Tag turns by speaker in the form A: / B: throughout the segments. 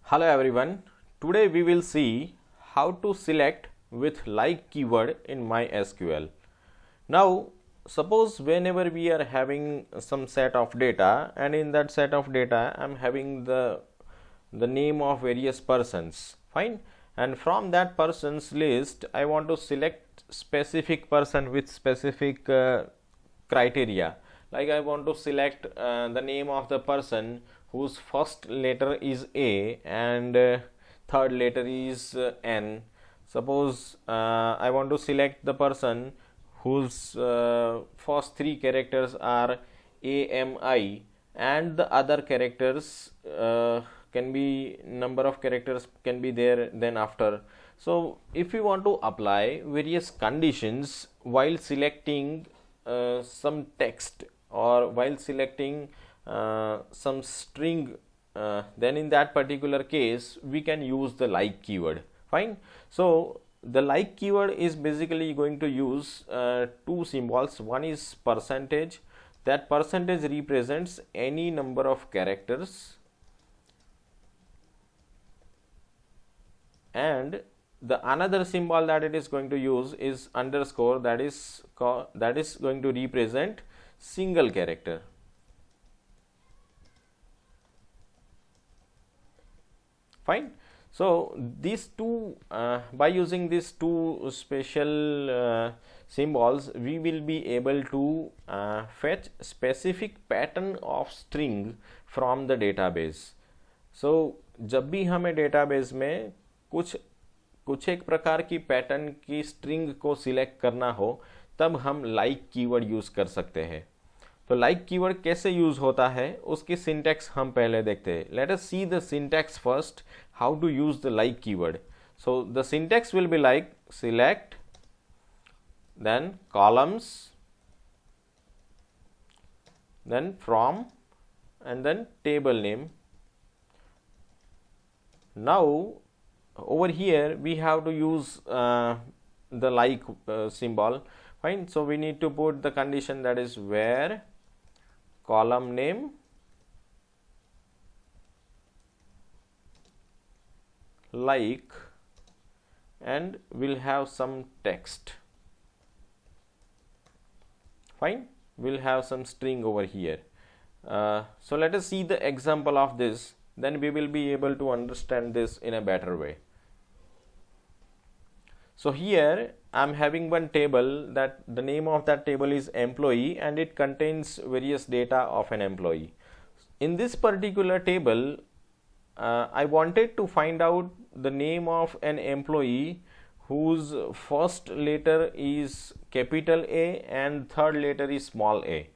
A: Hello everyone. Today we will see how to select with like keyword in MySQL. Now suppose whenever we are having some set of data, and in that set of data I am having the name of various persons, fine, and from that person's list I want to select specific person with specific criteria. Like I want to select the name of the person whose first letter is A and third letter is N. Suppose I want to select the person whose first three characters are AMI and the other characters can be number of characters can be there then after. So if we want to apply various conditions while selecting some text or while selecting some string, then in that particular case we can use the like keyword, fine. So the like keyword is basically going to use two symbols. One is percentage. That percentage represents any number of characters, and the another symbol that it is going to use is underscore, that is going to represent single character, fine. So these two by using these two special symbols we will be able to fetch specific pattern of string from the database. So जब भी हमें database में कुछ एक प्रकार की pattern की string को सिलेक्ट करना हो तब हम लाइक कीवर्ड यूज़ कर सकते हैं. तो लाइक कीवर्ड कैसे यूज़ होता है उसकी सिंटैक्स हम पहले देखते हैं. Let us see the syntax first, how to use the like keyword. So the syntax will be like select, then columns, then from, and then table name. Now over here we have to use the like symbol, fine. So we need to put the condition, that is where column name like, and we'll have some text, fine. We'll have some string over here. So let us see the example of this, then we will be able to understand this in a better way. So here I am having one table, that the name of that table is employee and it contains various data of an employee. In this particular table I wanted to find out the name of an employee whose first letter is capital A and third letter is small a,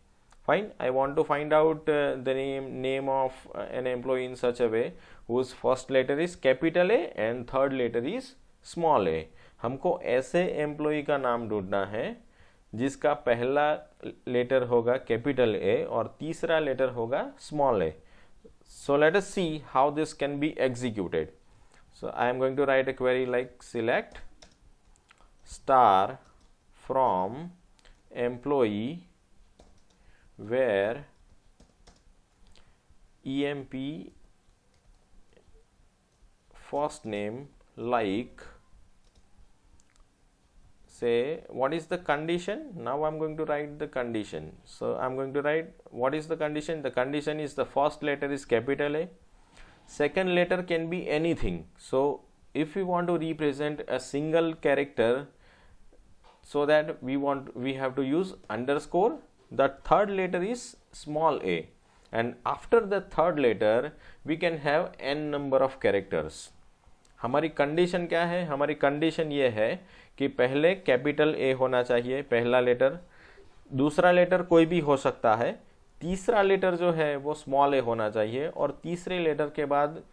A: fine. I want to find out the name of an employee in such a way whose first letter is capital A and third letter is small a. हमको ऐसे employee का नाम ढूंढना है जिसका पहला letter होगा capital A और तीसरा लेटर होगा small A. So let us see how this can be executed. So I am going to write a query like select star from employee where emp first name like, say what is the condition. Now I'm going to write the condition. So I'm going to write what is the condition. The condition is the first letter is capital A, second letter can be anything. So if we want to represent a single character, so that we have to use underscore. The third letter is small a, and after the third letter we can have n number of characters. हमारी condition क्या है? हमारी condition ये है कि पहले capital A होना चाहिए पहला लेटर, दूसरा लेटर कोई भी हो सकता है, तीसरा लेटर जो है वो स्मॉल ए होना चाहिए, और तीसरे लेटर के बाद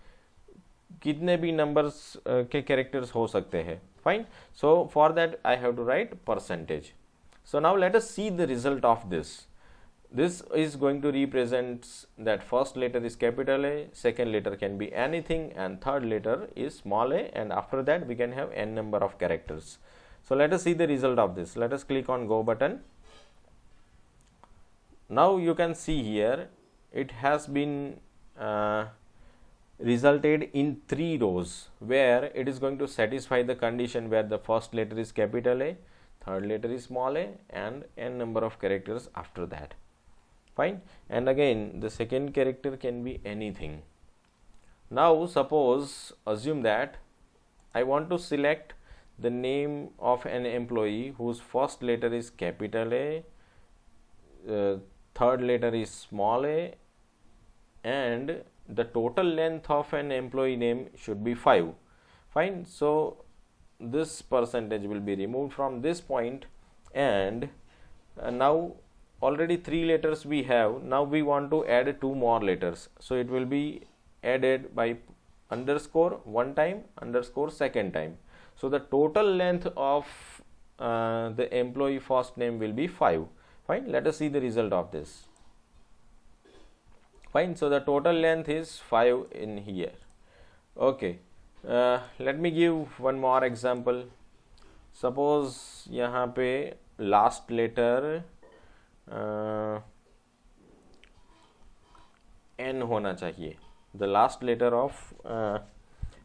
A: कितने भी नंबर्स के कैरेक्टर्स हो सकते हैं, fine. So for that I have to write percentage. So now let us see the result of this. This is going to represent that first letter is capital A, second letter can be anything, and third letter is small a, and after that we can have n number of characters. So let us see the result of this. Let us click on go button. Now you can see here it has been resulted in 3 rows where it is going to satisfy the condition where the first letter is capital A, third letter is small a, and n number of characters after that. Fine. And again the second character can be anything. Now suppose, assume that I want to select the name of an employee whose first letter is capital A, third letter is small a, and the total length of an employee name should be 5. Fine. So this percentage will be removed from this point, and now already 3 letters we have. Now we want to add 2 more letters, so it will be added by underscore one time, underscore second time. So the total length of the employee first name will be 5. Fine. Let us see the result of this. Fine. So the total length is 5 in here. Okay. Let me give one more example. Suppose यहाँ पे last letter N होना चाहिए. The last letter of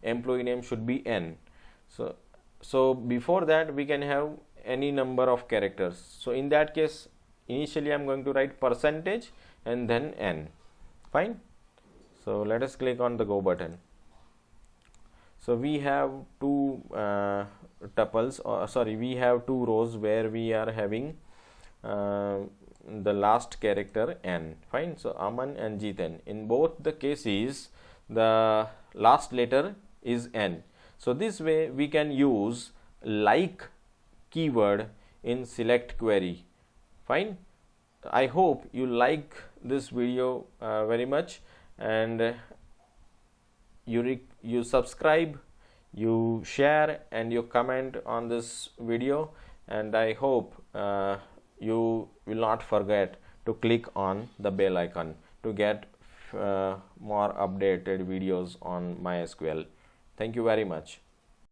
A: employee name should be N. So before that we can have any number of characters. So in that case, initially I am going to write percentage and then N. Fine. So let us click on the go button. So we have two tuples, or sorry, we have 2 rows where we are having the last character N. Fine. So Aman and Jiten, in both the cases the last letter is N. So this way we can use like keyword in select query. Fine. I hope you like this video very much, and you subscribe, you share, and you comment on this video, and I hope you will not forget to click on the bell icon to get more updated videos on MySQL. Thank you very much.